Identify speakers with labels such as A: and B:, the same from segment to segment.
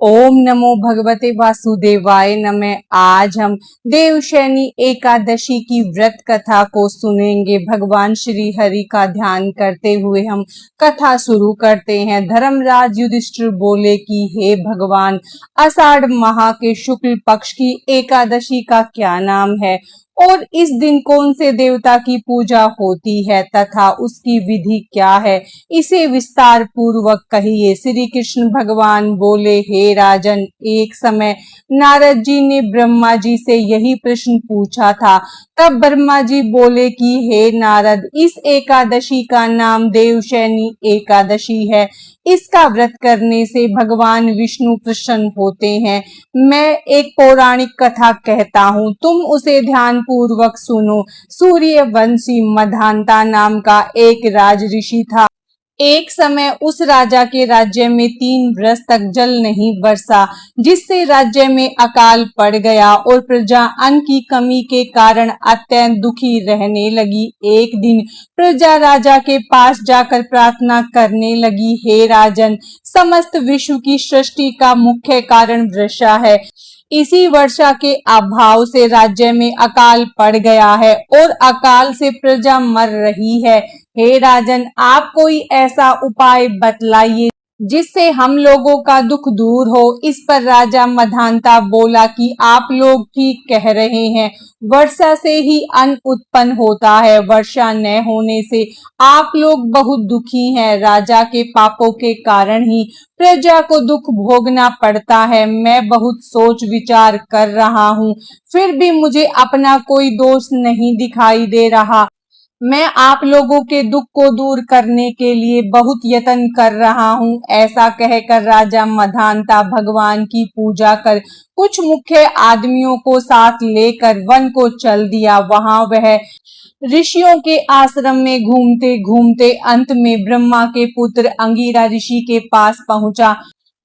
A: ओम नमो भगवते वासुदेवाय नमः। आज हम देवशयनी एकादशी की व्रत कथा को सुनेंगे। भगवान श्री हरि का ध्यान करते हुए हम कथा शुरू करते हैं। धर्मराज युधिष्ठिर बोले कि हे भगवान, आषाढ़ माह के शुक्ल पक्ष की एकादशी का क्या नाम है और इस दिन कौन से देवता की पूजा होती है तथा उसकी विधि क्या है, इसे विस्तार पूर्वक कहिए। श्री कृष्ण भगवान बोले, हे राजन, एक समय नारद जी ने ब्रह्मा जी से यही प्रश्न पूछा था। तब ब्रह्मा जी बोले कि हे नारद, इस एकादशी का नाम देवशयनी एकादशी है। इसका व्रत करने से भगवान विष्णु प्रसन्न होते हैं। मैं एक पौराणिक कथा कहता हूँ, तुम उसे ध्यान पूर्वक सुनो। सूर्यवंशी मधांता नाम का एक राज ऋषि था। एक समय उस राजा के राज्य में 3 वर्ष तक जल नहीं बरसा, जिससे राज्य में अकाल पड़ गया और प्रजा अन्न की कमी के कारण अत्यंत दुखी रहने लगी। एक दिन प्रजा राजा के पास जाकर प्रार्थना करने लगी, हे राजन, समस्त विश्व की सृष्टि का मुख्य कारण वर्षा है। इसी वर्षा के अभाव से राज्य में अकाल पड़ गया है और अकाल से प्रजा मर रही है। हे राजन, आप कोई ऐसा उपाय बतलाइए जिससे हम लोगों का दुख दूर हो। इस पर राजा मधांता बोला कि आप लोग ठीक कह रहे हैं, वर्षा से ही अन्न उत्पन्न होता है। वर्षा न होने से आप लोग बहुत दुखी हैं। राजा के पापों के कारण ही प्रजा को दुख भोगना पड़ता है। मैं बहुत सोच विचार कर रहा हूँ, फिर भी मुझे अपना कोई दोष नहीं दिखाई दे रहा। मैं आप लोगों के दुख को दूर करने के लिए बहुत यत्न कर रहा हूँ। ऐसा कहकर राजा मधांता भगवान की पूजा कर कुछ मुख्य आदमियों को साथ लेकर वन को चल दिया। वहां वह ऋषियों के आश्रम में घूमते घूमते अंत में ब्रह्मा के पुत्र अंगिरा ऋषि के पास पहुंचा।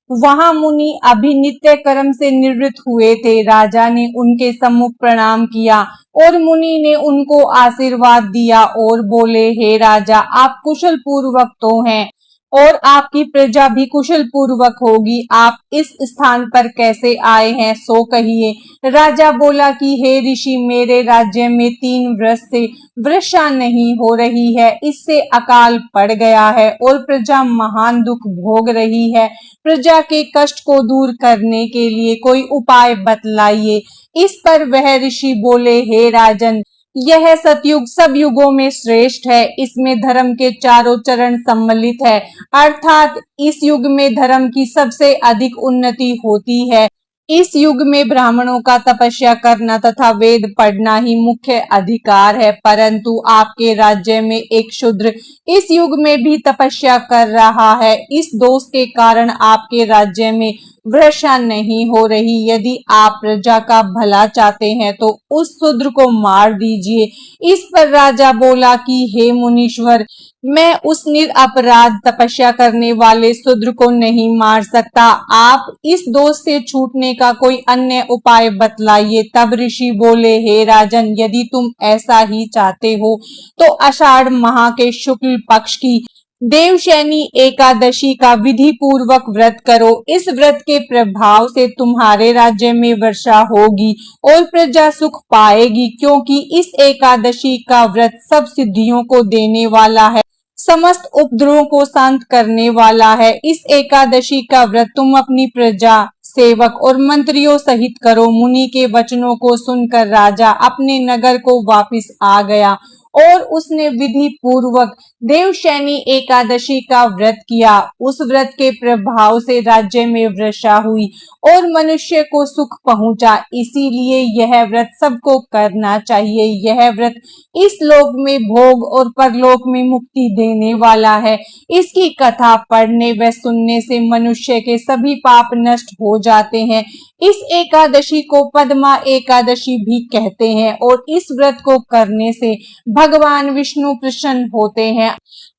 A: वहां मुनि अभी नित्य कर्म से निवृत्त हुए थे। राजा ने उनके सम्मुख प्रणाम किया और मुनि ने उनको आशीर्वाद दिया और बोले, हे राजा, आप कुशल पूर्वक तो हैं और आपकी प्रजा भी कुशल पूर्वक होगी। आप इस स्थान पर कैसे आए हैं सो कहिए। राजा बोला कि हे ऋषि, मेरे राज्य में 3 वर्ष से वर्षा नहीं हो रही है, इससे अकाल पड़ गया है और प्रजा महान दुख भोग रही है। प्रजा के कष्ट को दूर करने के लिए कोई उपाय बतलाइए। इस पर वह ऋषि बोले, हे राजन, यह सतयुग सब युगों में श्रेष्ठ है। इसमें धर्म के चारों चरण सम्मिलित है, अर्थात इस युग में धर्म की सबसे अधिक उन्नति होती है। इस युग में ब्राह्मणों का तपस्या करना तथा वेद पढ़ना ही मुख्य अधिकार है, परंतु आपके राज्य में एक शूद्र इस युग में भी तपस्या कर रहा है। इस दोष के कारण आपके राज्य में वर्षा नहीं हो रही। यदि आप प्रजा का भला चाहते हैं तो उस शूद्र को मार दीजिए। इस पर राजा बोला कि हे मुनीश्वर, मैं उस निरपराध तपस्या करने वाले शूद्र को नहीं मार सकता। आप इस दोष से छूटने का कोई अन्य उपाय बतलाइए। तब ऋषि बोले, हे राजन, यदि तुम ऐसा ही चाहते हो तो आषाढ़ माह के शुक्ल पक्ष की देवशयनी एकादशी का विधि पूर्वक व्रत करो। इस व्रत के प्रभाव से तुम्हारे राज्य में वर्षा होगी और प्रजा सुख पाएगी, क्योंकि इस एकादशी का व्रत सब सिद्धियों को देने वाला है, समस्त उपद्रवों को शांत करने वाला है। इस एकादशी का व्रत तुम अपनी प्रजा, सेवक और मंत्रियों सहित करो। मुनि के वचनों को सुनकर राजा अपने नगर को वापस आ गया और उसने विधि पूर्वक देवशयनी एकादशी का व्रत किया। उस व्रत के प्रभाव से राज्य में वर्षा हुई और मनुष्य को सुख पहुंचा। इसीलिए यह व्रत सबको करना चाहिए। यह व्रत इस लोक में भोग और परलोक में मुक्ति देने वाला है। इसकी कथा पढ़ने व सुनने से मनुष्य के सभी पाप नष्ट हो जाते हैं। इस एकादशी को पद्मा एकादशी भी कहते हैं और इस व्रत को करने से भगवान विष्णु प्रसन्न होते हैं।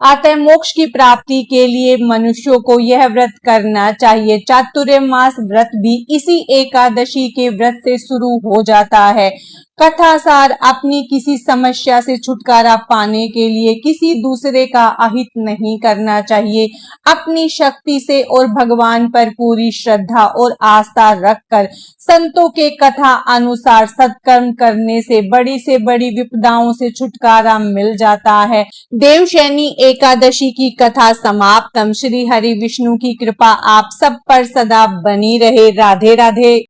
A: अतः मोक्ष की प्राप्ति के लिए मनुष्यों को यह व्रत करना चाहिए। चातुर्मास व्रत भी इसी एकादशी के व्रत से शुरू हो जाता है। कथासार अपनी किसी समस्या से छुटकारा पाने के लिए किसी दूसरे का अहित नहीं करना चाहिए। अपनी शक्ति से और भगवान पर पूरी श्रद्धा और आस्था रखकर संतों के कथा अनुसार सत्कर्म करने से बड़ी विपदाओं से छुटकारा मिल जाता है। देवशयनी एकादशी की कथा समाप्तम। श्री हरि विष्णु की कृपा आप सब पर सदा बनी रहे। राधे राधे।